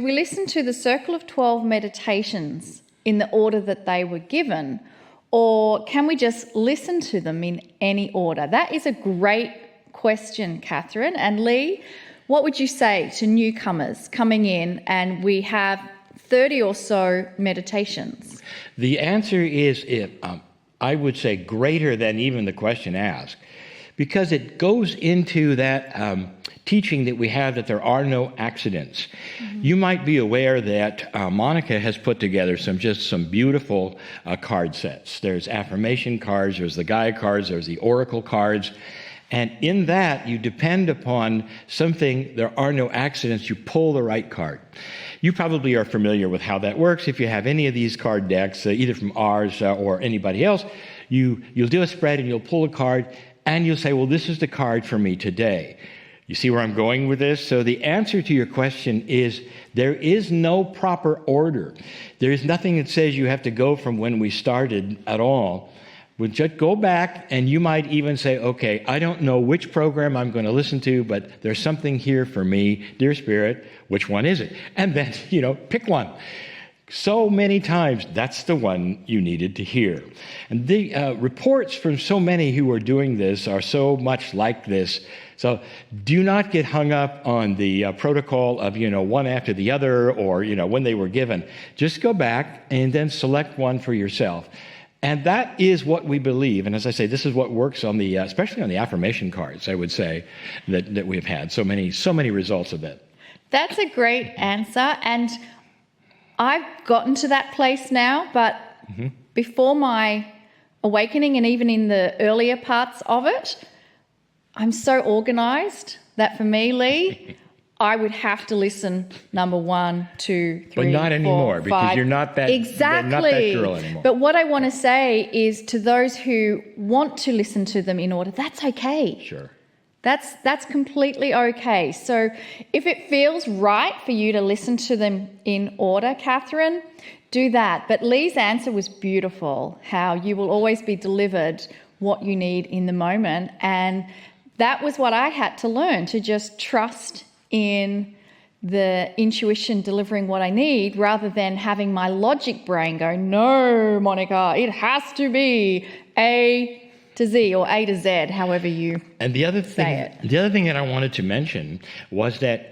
We listen to the Circle of 12 meditations in the order that they were given, or can we just listen to them in any order? That is a great question, Catherine. And Lee, what would you say to newcomers coming in and we have 30 or so meditations? The answer is, I would say, greater than even the question asked, because it goes into that teaching that we have that there are no accidents. Mm-hmm. You might be aware that Monica has put together some beautiful card sets. There's affirmation cards, there's the Gaia cards, there's the Oracle cards. And in that, you depend upon something, there are no accidents, you pull the right card. You probably are familiar with how that works. If you have any of these card decks, either from ours or anybody else, you'll do a spread and you'll pull a card and you'll say, well, this is the card for me today. You see where I'm going with this? So the answer to your question is there is no proper order. There is nothing that says you have to go from when we started at all. We'll just go back, and you might even say, okay, I don't know which program I'm going to listen to, but there's something here for me. Dear Spirit, which one is it? And then, pick one. So many times, that's the one you needed to hear. And the reports from so many who are doing this are so much like this. So do not get hung up on the protocol of, one after the other or, when they were given. Just go back and then select one for yourself. And that is what we believe. And as I say, this is what works on the, especially on the affirmation cards, I would say, that we've had so many results of it. That's a great answer. And I've gotten to that place now, but before my awakening and even in the earlier parts of it, I'm so organized that for me, Lee, I would have to listen number 1, 2, 3, but not anymore, 4, 5. Because you're not that, exactly. not that girl anymore. But what I want to say is to those who want to listen to them in order, that's okay. Sure. That's completely okay. So if it feels right for you to listen to them in order, Catherine, do that. But Lee's answer was beautiful, how you will always be delivered what you need in the moment. And that was what I had to learn, to just trust in the intuition delivering what I need rather than having my logic brain go, no, Monica, it has to be A to Z or A to Z, however you the other thing that I wanted to mention was that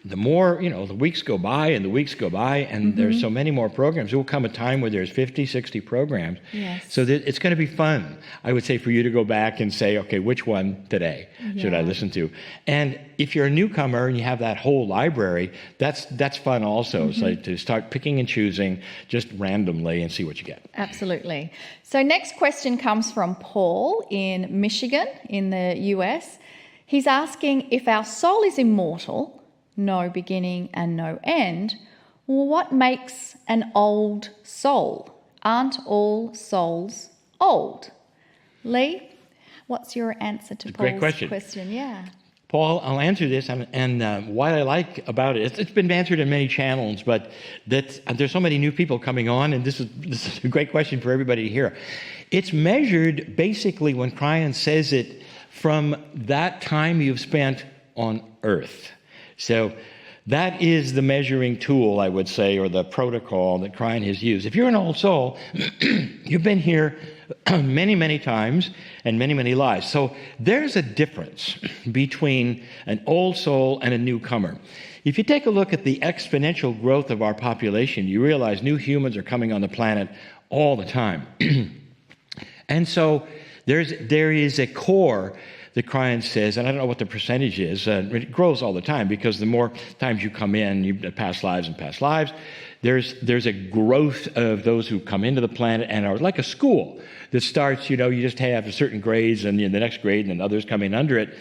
the more, the weeks go by and there's so many more programs. There will come a time where there's 50, 60 programs. Yes. So it's going to be fun, I would say, for you to go back and say, okay, which one today should I listen to? And if you're a newcomer and you have that whole library, that's fun also. So to start picking and choosing just randomly and see what you get. Absolutely. So next question comes from Paul in Michigan in the US. He's asking, if our soul is immortal, no beginning and no end, well, what makes an old soul? Aren't all souls old? Lee, what's your answer to Paul's question? Yeah. Paul, I'll answer this, and what I like about it, it's been answered in many channels, but there's so many new people coming on, and this is a great question for everybody to hear. It's measured basically when Cryon says it from that time you've spent on Earth. So that is the measuring tool, I would say, or the protocol that Cryon has used. If you're an old soul, you've been here many, many times and many, many lives. So there's a difference between an old soul and a newcomer. If you take a look at the exponential growth of our population, you realize new humans are coming on the planet all the time. And so there is a core that Cryon says, and I don't know what the percentage is, it grows all the time because the more times you come in, you past lives and past lives, there's a growth of those who come into the planet and are like a school that starts, you just have certain grades and the next grade and then others come in under it.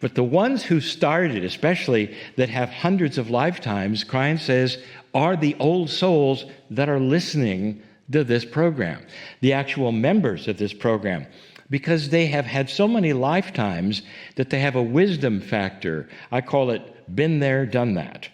But the ones who started, especially that have hundreds of lifetimes, Cryon says, are the old souls that are listening to this program, the actual members of this program. Because they have had so many lifetimes that they have a wisdom factor. I call it been there, done that.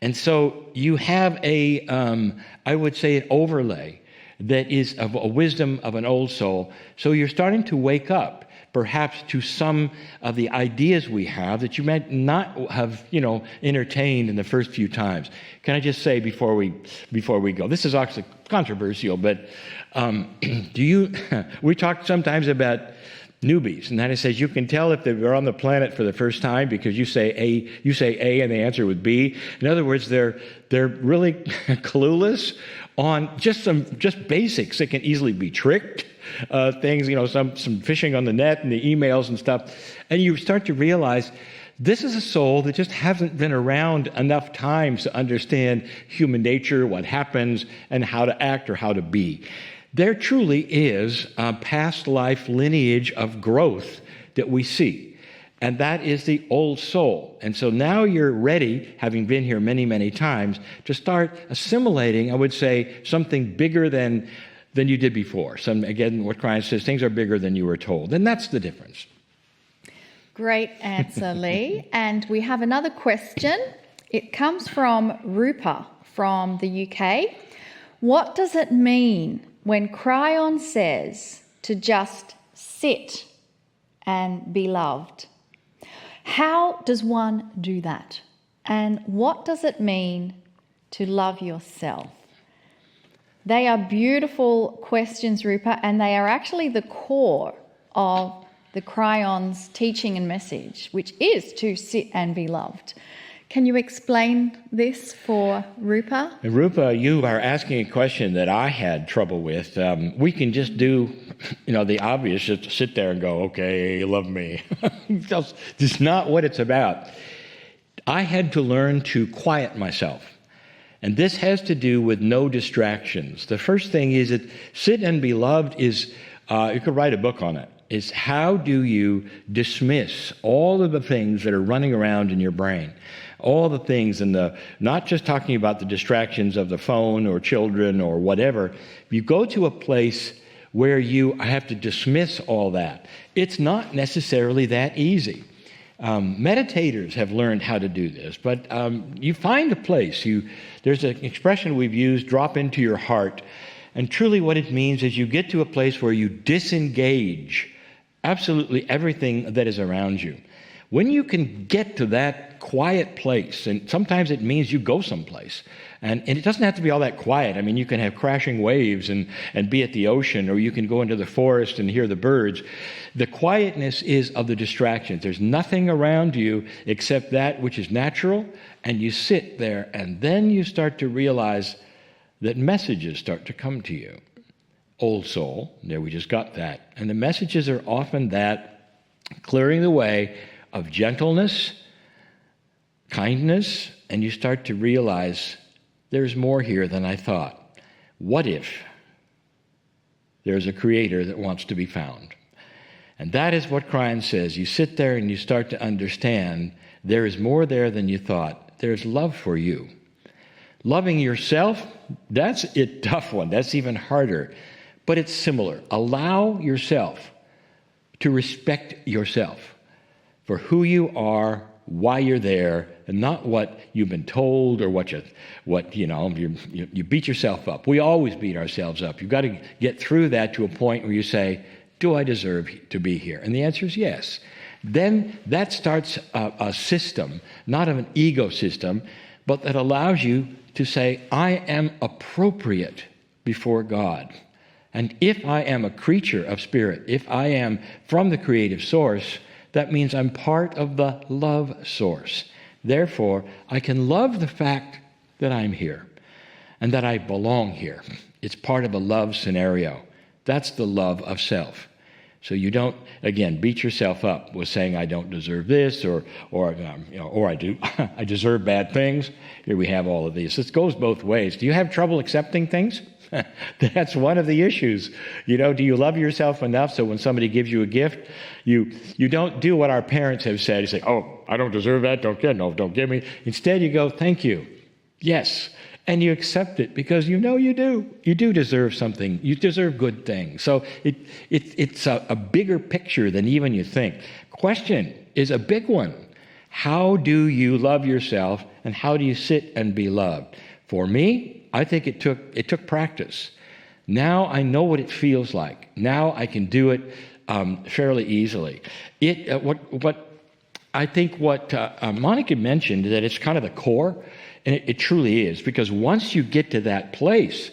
And so you have I would say, an overlay that is of a wisdom of an old soul. So you're starting to wake up. perhaps to some of the ideas we have that you might not have, entertained in the first few times. Can I just say before we go, this is actually controversial, but we talk sometimes about newbies, and that it says you can tell if they're on the planet for the first time because you say A and the answer would B. In other words, they're really clueless on just basics. They can easily be tricked. Things, some fishing on the net and the emails and stuff. And you start to realize this is a soul that just hasn't been around enough times to understand human nature, what happens, and how to act or how to be. There truly is a past life lineage of growth that we see. And that is the old soul. And so now you're ready, having been here many, many times, to start assimilating, I would say, something bigger than you did before. Again, what Cryon says, things are bigger than you were told. And that's the difference. Great answer, Lee. And we have another question. It comes from Rupa from the UK. What does it mean when Cryon says to just sit and be loved? How does one do that? And what does it mean to love yourself? They are beautiful questions, Rupa, and they are actually the core of the Cryon's teaching and message, which is to sit and be loved. Can you explain this for Rupa? Rupa, you are asking a question that I had trouble with. We can just do, the obvious, just sit there and go, okay, love me. It's not what it's about. I had to learn to quiet myself. And this has to do with no distractions. The first thing is that sit and be loved is, you could write a book on it, is how do you dismiss all of the things that are running around in your brain? All the things, not just talking about the distractions of the phone or children or whatever. You go to a place where you have to dismiss all that. It's not necessarily that easy. Meditators have learned how to do this, but you find a place. There's an expression we've used, drop into your heart. And truly what it means is you get to a place where you disengage absolutely everything that is around you. When you can get to that quiet place, and sometimes it means you go someplace, and it doesn't have to be all that quiet. I mean, you can have crashing waves and be at the ocean, or you can go into the forest and hear the birds. The quietness is of the distractions. There's nothing around you except that which is natural, and you sit there, and then you start to realize that messages start to come to you. Old soul, there we just got that. And the messages are often that clearing the way of gentleness, kindness, and you start to realize there's more here than I thought. What if there's a creator that wants to be found? And that is what Cryon says. You sit there and you start to understand there is more there than you thought. There's love for you. Loving yourself, that's a tough one. That's even harder. But it's similar. Allow yourself to respect yourself for who you are, why you're there, and not what you've been told or you beat yourself up. We always beat ourselves up. You've got to get through that to a point where you say, do I deserve to be here? And the answer is yes. Then that starts a system, not of an ego system, but that allows you to say, I am appropriate before God. And if I am a creature of spirit, if I am from the creative source, that means I'm part of the love source. Therefore, I can love the fact that I'm here and that I belong here. It's part of a love scenario. That's the love of self. So you don't, again, beat yourself up with saying, I don't deserve this, or I do. I deserve bad things. Here we have all of these. This goes both ways. Do you have trouble accepting things? That's one of the issues. Do you love yourself enough so when somebody gives you a gift, you don't do what our parents have said. You say, oh, I don't deserve that. Don't give me. Instead, you go, thank you. Yes. And you accept it because you do. You do deserve something. You deserve good things. So it's a bigger picture than even you think. Question is a big one. How do you love yourself and how do you sit and be loved? For me, I think it took practice. Now I know what it feels like. Now I can do it fairly easily. What Monica mentioned, that it's kind of the core, and it truly is, because once you get to that place,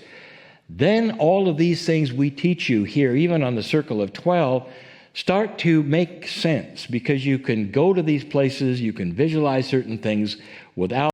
then all of these things we teach you here, even on the Circle of 12, start to make sense, because you can go to these places, you can visualize certain things without